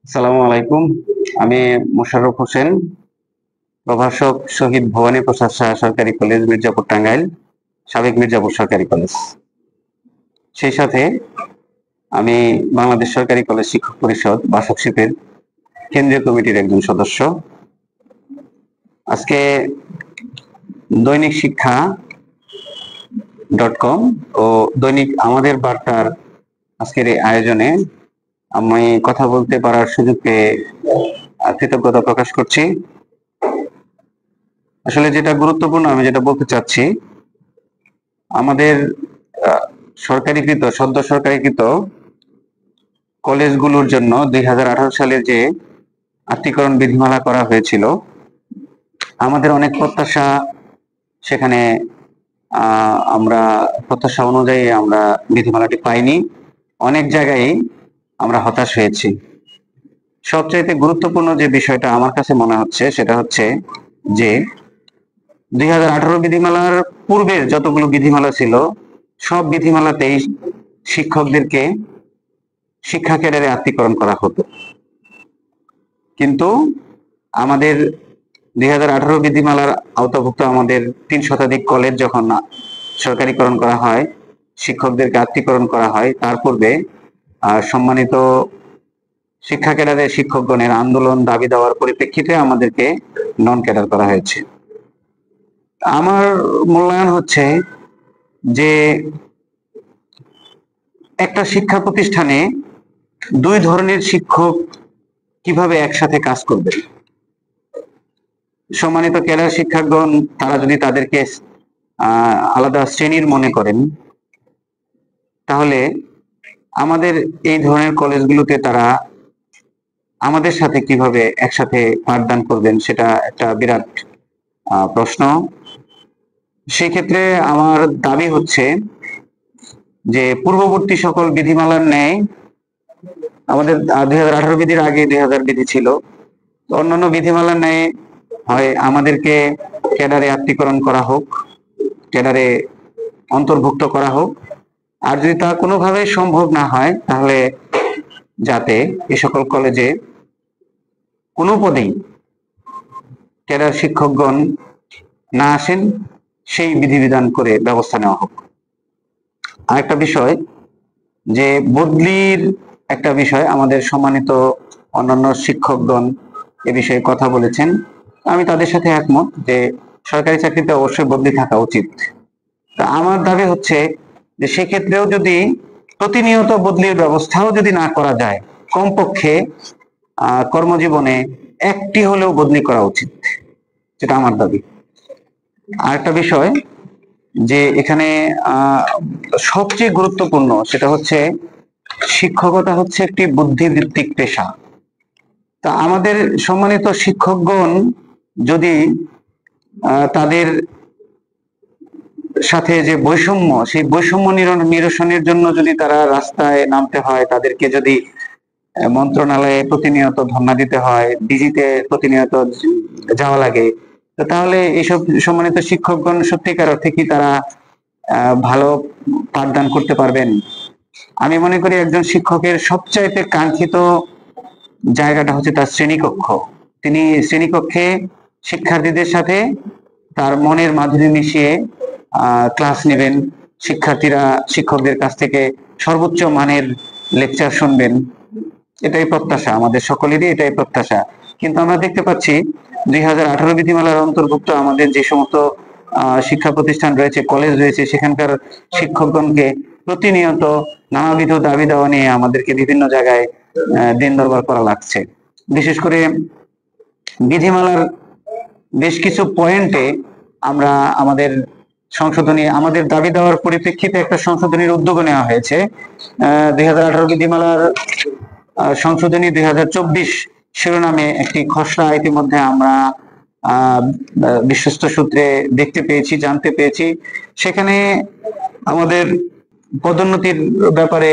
আসসালামু আলাইকুম। আমি মোশাররফ হোসেন, প্রভাষক শহীদ ভবানী প্রসাদ শাহ সরকারি কলেজ, মির্জাপুর, টাঙ্গাইল, সাবেক মির্জাপুর সরকারি কলেজ। সেই সাথে আমি বাংলাদেশ সরকারি কলেজ শিক্ষক পরিষদ বাসকশিপের কেন্দ্রীয় কমিটির একজন সদস্য। আজকে দৈনিক শিক্ষা .com ও দৈনিক আমাদের বার্তার আজকের এই আয়োজনে আমি কথা বলতে পারার সুযোগ পেয়ে কৃতজ্ঞতা প্রকাশ করছি। আসলে যেটা গুরুত্বপূর্ণ, আমি যেটা বলতে চাচ্ছি, আমাদের সরকারিকৃত, সদ্য সরকারিকৃত কলেজগুলোর জন্য 2018 সালে যে আত্মীকরণ বিধিমালা করা হয়েছিল, আমাদের অনেক প্রত্যাশা সেখানে আমরা প্রত্যাশা অনুযায়ী আমরা বিধিমালাটি পাইনি। অনেক জায়গায় আমরা হতাশ হয়েছি। সবচাইতে গুরুত্বপূর্ণ যে বিষয়টা আমার কাছে মনে হচ্ছে সেটা হচ্ছে যে 2018 বিধিমালার পূর্বের যতগুলো বিধিমালা ছিল, সব বিধিমালাতেই শিক্ষকদেরকে শিক্ষা ক্যাডারে আত্মীকরণ করা হতো। কিন্তু আমাদের 2018 বিধিমালার আওতাভুক্ত আমাদের 3 শতাধিক কলেজ যখন সরকারিকরণ করা হয়, শিক্ষকদেরকে আত্মীকরণ করা হয়, তার পূর্বে সম্মানিত শিক্ষা ক্যাডারের শিক্ষকগণের আন্দোলন, দাবি দেওয়ার পরিপ্রেক্ষিতে আমাদেরকে নন ক্যাডার করা হয়েছে। আমার মূল্যায়ন হচ্ছে যে একটা শিক্ষা প্রতিষ্ঠানে দুই ধরনের শিক্ষক কিভাবে একসাথে কাজ করবে। সম্মানিত ক্যাডার শিক্ষকগণ তারা যদি তাদেরকে আলাদা শ্রেণীর মনে করেন, তাহলে আমাদের এই ধরনের কলেজগুলোতে তারা আমাদের সাথে কিভাবে একসাথে পাঠদান করবেন, সেটা একটা বিরাট প্রশ্ন। সেই ক্ষেত্রে আমার দাবি হচ্ছে যে পূর্ববর্তী সকল বিধিমালার ন্যায় আমাদের 2018 বিধির আগে 2000 বিধি ছিল, অন্যান্য বিধিমালার ন্যায় হয় আমাদেরকে ক্যাডারে আত্মীকরণ করা হোক, ক্যাডারে অন্তর্ভুক্ত করা হোক, আর যদি তা কোনোভাবে সম্ভব না হয় তাহলে যাতে এই সকল কলেজে কোনো পদেই ক্যাডার শিক্ষকগণ না আসেন সেই বিধিবিধান করে ব্যবস্থা নেওয়া হোক। আরেকটা বিষয়, যে বদলির একটা বিষয়, আমাদের সম্মানিত অন্যান্য শিক্ষকগণ এ বিষয়ে কথা বলেছেন, আমি তাদের সাথে একমত যে সরকারি চাকরিতে অবশ্যই বদলি থাকা উচিত। তা আমার দাবি হচ্ছে যে সেক্ষেত্রেও যদি প্রতিনিয়ত বদলির ব্যবস্থাও যদি না করা যায়, কমপক্ষে কর্মজীবনে একটি হলেও বদলি করা উচিত, যেটা আমার দাবি। আরেকটা বিষয়, যে এখানে সবচেয়ে গুরুত্বপূর্ণ সেটা হচ্ছে শিক্ষকতা হচ্ছে একটি বুদ্ধিভিত্তিক পেশা। তা আমাদের সম্মানিত শিক্ষকগণ যদি তাদের সাথে যে বৈষম্য, সেই বৈষম্য নিরসনের জন্য যদি তারা রাস্তায় নামতে হয়, তাদেরকে যদি মন্ত্রণালয়ে প্রতিনিয়ত ধর্ণা দিতে হয়, ডিজিতে প্রতিনিয়ত যাওয়া লাগে, তাহলে এইসব সম্মানিত শিক্ষকগণ সত্যিকার অর্থে কি তারা ভালো পাঠদান করতে পারবেন? আমি মনে করি একজন শিক্ষকের সবচাইতে কাঙ্ক্ষিত জায়গাটা হচ্ছে তার শ্রেণীকক্ষ। তিনি শ্রেণীকক্ষে শিক্ষার্থীদের সাথে তার মনের মাধুরী মিশিয়ে ক্লাস নেবেন, শিক্ষার্থীরা শিক্ষকদের কাছ থেকে সর্বোচ্চ মানের লেকচার শুনবেন। এটাই প্রত্যাশা, আমাদের সকলেরই এটাই প্রত্যাশা। কিন্তু আমরা দেখতে পাচ্ছি 2018 বিধিমালার অন্তর্ভুক্ত আমাদের যে সমস্ত শিক্ষা প্রতিষ্ঠান রয়েছে, কলেজ রয়েছে, সেখানকার শিক্ষকগণকে প্রতিনিয়ত নানাবিধ দাবি দেওয়া নিয়ে আমাদেরকে বিভিন্ন জায়গায় দিন দরবার করা লাগছে। বিশেষ করে বিধিমালার বেশ কিছু পয়েন্টে আমরা আমাদের সংশোধনী, আমাদের দাবি দেওয়ার পরিপ্রেক্ষিতে একটা সংশোধনীর উদ্যোগ নেওয়া হয়েছে। 2018 বিধিমালার সংশোধনী 2024 শিরোনামে একটি খসড়া ইতিমধ্যে আমরা বিশ্বস্ত সূত্রে দেখতে পেয়েছি, জানতে পেয়েছি। সেখানে আমাদের পদোন্নতির ব্যাপারে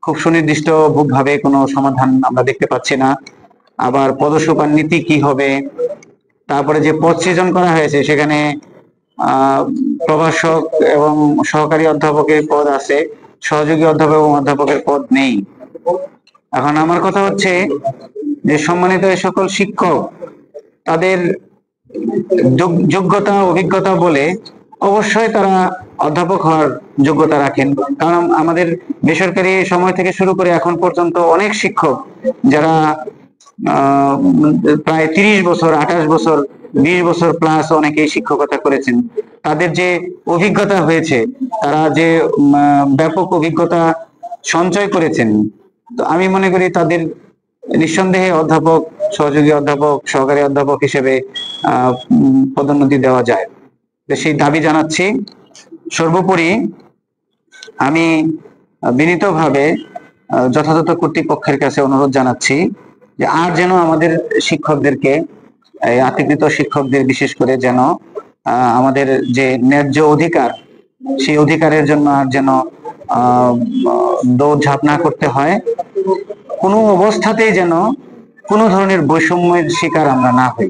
খুব সুনির্দিষ্ট ভাবে কোনো সমাধান আমরা দেখতে পাচ্ছি না। আবার পদসূপার নীতি কি হবে, তারপরে যে পদ সৃজন করা হয়েছে সেখানে প্রভাষক এবং সহকারী অধ্যাপকের পদ আছে, সহযোগী অধ্যাপক এবং অধ্যাপকের পদ নেই। এখন আমার কথা হচ্ছে যে সম্মানিত এই সকল শিক্ষক তাদের যোগ্যতা অভিজ্ঞতা বলে অবশ্যই তারা অধ্যাপক হওয়ার যোগ্যতা রাখেন, কারণ আমাদের বেসরকারি সময় থেকে শুরু করে এখন পর্যন্ত অনেক শিক্ষক যারা প্রায় 30 বছর 28 বছর 20 বছর প্লাস অনেকেই শিক্ষকতা করেছেন, তাদের যে অভিজ্ঞতা হয়েছে, তারা যে ব্যাপক অভিজ্ঞতা সঞ্চয় করেছেন, তো আমি মনে করি তাদের নিঃসন্দেহে অধ্যাপক, সহযোগী অধ্যাপক, সহকারী অধ্যাপক হিসেবে পদোন্নতি দেওয়া যায়। সেই দাবি জানাচ্ছি। সর্বোপরি আমি বিনীতভাবে যথাযথ কর্তৃপক্ষের কাছে অনুরোধ জানাচ্ছি যে আর যেন আমাদের শিক্ষকদেরকে, আতিকৃত শিক্ষকদের বিশেষ করে যেন আমাদের যে ন্যায্য অধিকার, সেই অধিকারের জন্য আর যেন দৌড়ঝাঁপ না করতে হয়, কোনো অবস্থাতেই যেন কোনো ধরনের বৈষম্যের শিকার আমরা না হই।